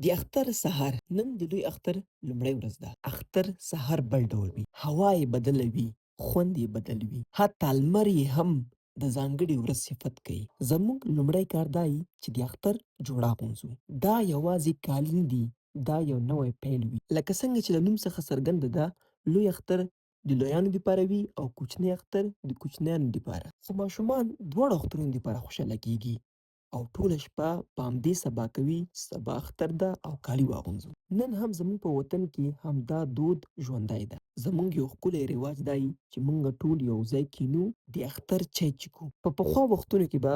د اختر سهار نن د لوی اختر لومړۍ ورځ ده. اختر سهار بل ډول وي. هوا یې بدله وي، خوند یې بدل وي. حتی لمر یې هم د ځانګړې ورځ صفت کوي. زموږ لومړی کار دا وي چې د اختر جوړه اغوندزو. دا یوازې کالي نه دي، دا یو نوی پیل وي. لکه څنګه چې له نوم څخه څرګنده ده، لوی اختر د لویانو دپاره وي او کوچنی اختر د کوچنیانو دپاره. خو ماشومان دواړو اخترونو دپاره خوشحاله کیږي او ټوله شپه په همدې سبا کوي چې سبا اختر ده او کالي واغوندزو. نن هم زموږ په وطن کې همدا دود ژوندی ده. زموږ یو ښکلی رواج دا وي چې موږ ټول یو ځای کینو، د اختر چای چیکو. په پخوا وختونو کې به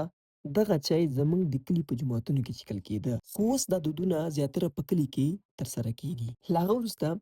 دغه چای زموږ د کلي په جوماتونو کې څښل کېده، خو اوس دا دودونه زیاتره په کلي کې ترسره کېږي. له هغه وروسته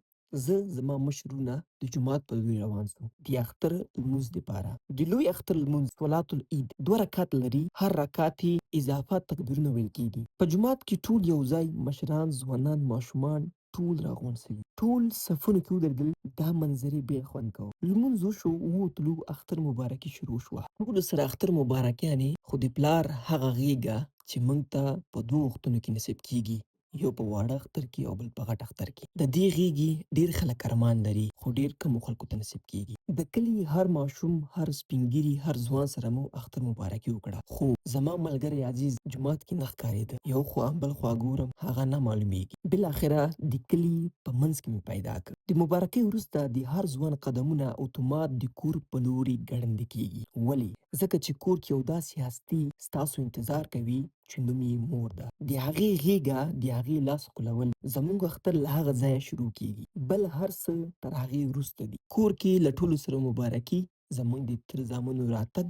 زه زما مشر ورونه د جومات په لوري روان سو د اختر لمونځ دپاره. د لوی اختر لمونځ صلات العید 2 رکعات لري. هر رکعت یې اضافه تکبیرونه ویل کېږي. په جومات کې ټول یو ځای مشران، ځوانان، ماشومان ټول راغونډ سوي. ټول صفونو کې ودرېدل. دا منظرې ډېر خوند کوه. لمونځ وشو، ووتلو، اختر مبارکي شروع شوه. ټولو سره اختر مبارکیانې، خو د پلار هغه غېږه چې موږ ته په 2 وختونو کې نصیب کېږي، یو په واړه اختر کې او بل په غټ اختر کې. د دې غېږې ډېر خلک ارمان لري، خو ډېر کمو خلکو ته نصیب کېږي. د کلي هر ماشوم، هر سپین ږیري، هر ځوان سره مو اختر مبارکي وکړه، خو زما ملګری عزیز جومات کې نه ښکارېده. یو خوا بل خوا ګورم، هغه نه معلومیږي. بالاخره د کلي په منځ کې مې پیدا کړ. د مبارکۍ وروسته د هر ځوان قدمونه اتومات د کور په لوري ګړندي کېږي. ولې؟ ځکه چې کور کې یو داسې هستي ستاسو انتظار کوي چې نوم یې مور ده. د هغې غېږه، د هغې لاس ښکلول زموږ اختر له هغه ځایه شروع کېږي. بل هر څه تر هغې وروسته دي. کور کې له ټولو سره مبارکي، زموږ د تر زامنو راتګ،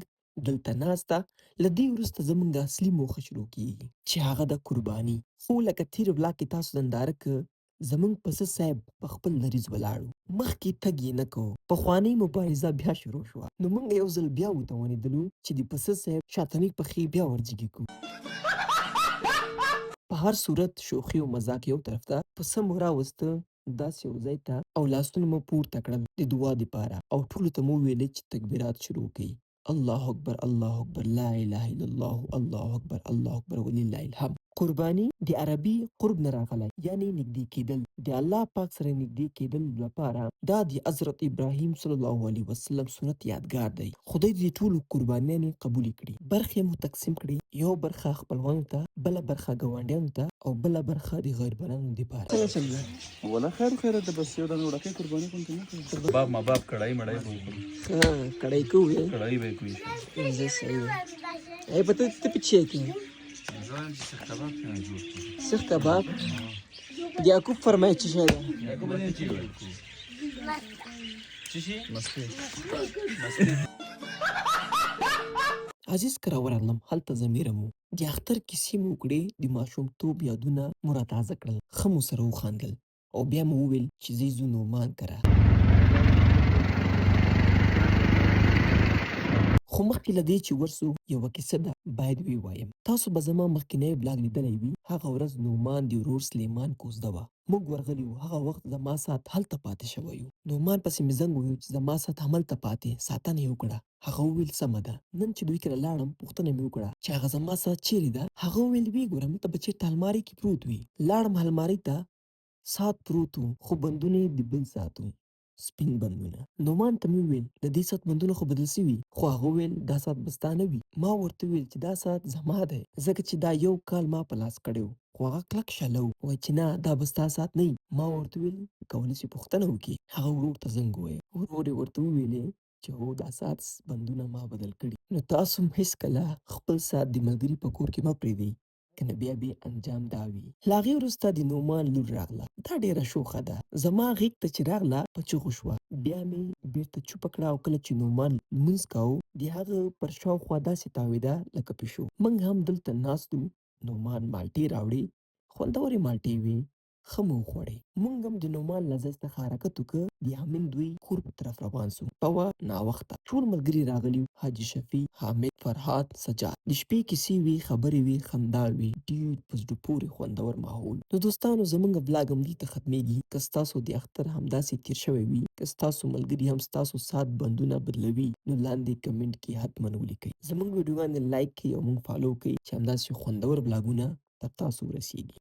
دلته ناسته. له دې وروسته زموږ د اصلي موخه شروع کېږي چې هغه ده قرباني. خو لکه تېر ولاګ کې تاسو ننداره که، زموږ پسه صاحب په خپل دریځ ولاړ و. مخکې تګ یې نه کوه. پخوانۍ مبارزه بیا شروع شوه. نو موږ یو ځل بیا وتوانېدلو چې د پسه صاحب شاتنۍ پښې بیا ورجګې کړو. په هر صورت شوخي او مذاق یو طرف ته، پسه مو راوسته داسې یو ځای ته او لاسونه مو پورته کړل د دعا دپاره، او ټولو ته مو وویلې چې تکبیرات شروع کړئ. الله اکبر، الله اکبر، لا اله الا الله، الله اکبر، الله اکبر ولله الحمد. قرباني د عربي قرب نه راغلی، یعنی نږدې کېدل. د الله پاک سره نږدې کېدل لپاره دا د حضرت ابراهیم صلی الله علیه وسلم سنت یادګار دی. خدای دې ټولو قربانیانې قبولې کړي. برخې مو تقسیم کړي، یو برخه خپلوانو ته، بله برخه ګاونډیانو ته، او بله برخه د غریبانو دپاره. څنګه چل دی؟ والله خیر خیره ده، بس یو دانه وړکۍ قرباني غوندې نه کوي. کباب مباب کړای مړای به وخورو. ها کړی کوو یې؟ کړای به یې کوي. زه صحیح ده. ای په ته په چی کې زه وایم چې سیخ کباب څنګه جوړ کړو. سیخ کباب د یعقوب فرمایي چې شی ده. یعقوب دې چې ویل کوو. څه شي؟ مستې. عزیز که راورغلم، هلته ضمیره مو د اختر کیسې مو وکړې، د ماشومتوب یادونه مو راتازه کړل، ښه مو سره وخندل، او بیا مو وویل چې ځئ ځو نعمان کره. خو مخکې له دې چې ورسو، یوه کیسه ده باید ووایم. تاسو به زما مخکینی ولاګ لیدلی وي. هغه ورځ نعمان د ورور سلیمان کوزده وه. موږ ورغلي وو. هغه وخت زما ساعت هلته پاتې شوی و. نعمان پسې مې زنګ وویو چې زما ساعت هملته پاتې، ساتنه یې وکړه. هغه وویل سمه ده. نن چې دوی کره لاړم، پوښتنه مې وکړه چې هغه زما ساعت چیرې ده. هغه وویل ویې ګوره، مته به چېرته المارۍ کې پروت وي. لاړم المارۍ ته، ساعت پروت و، خو بندونه یې د بل ساعت و، سپین بندونه. نعمان ته مې وویل د دې ساعت بندونه خو بدل سوي. خو هغه وویل دا ساعت به ستا نه وي. ما ورته وویل چې دا ساعت زما دی، ځکه چې دا یو کال ما په لاس کړی و. خو هغه کلک شله و، وایي چې نه دا به ستا ساعت نه وي. ما ورته وویل کولی شي پوښتنه وکړي. هغه ورور ته زنګ ووایه. ورور یې ورته وویلې چې هو دا ساعت بندونه ما بدل کړي. نو تاسو هم هېڅکله خپل ساعت د ملګري په کور کې مه پرېږدئ، کنه بیا به انجام دا وي. له هغې وروسته د نعمان لور راغله. دا ډېره شوخه ده. زما غېږ ته چې راغله په چغو شوه. بیا مې بېرته چوپه کړه، او کله چې نعمان لمونځ کاوه، د هغه پر شاوخوا داسې تاوېده لکه پیشو. موږ هم دلته ناست وو. نعمان مالټې راوړې، خوندورې مالټې وې، ښه مو وخوړې. موږ هم د نعمان له ځای څخه حرکت وکړ، د حامد دوی کور په طرف روان سو. شپه وه ناوخته. ټول ملګري راغلي وو، حاجي شفیع، حامد، فرهاد، سجاد. د شپې کیسې وې، خبرې وې، خندا وې، ډېر په زړه پورې خوندور ماحول. نو دوستانو، زموږ ولاګ هم دلته ختمېږي. که ستاسو د اختر همداسې تېر شوی وي، که ستاسو ملګري هم ستاسو ساعت بندونه بدلوي، نو لاندې کمنټ کې حتماً ولیکئ. زموږ ویډیوګانې لایک کړئ او موږ فالو کړئ چې همداسې خوندور ولاګونه تر تاسو ورسیږي.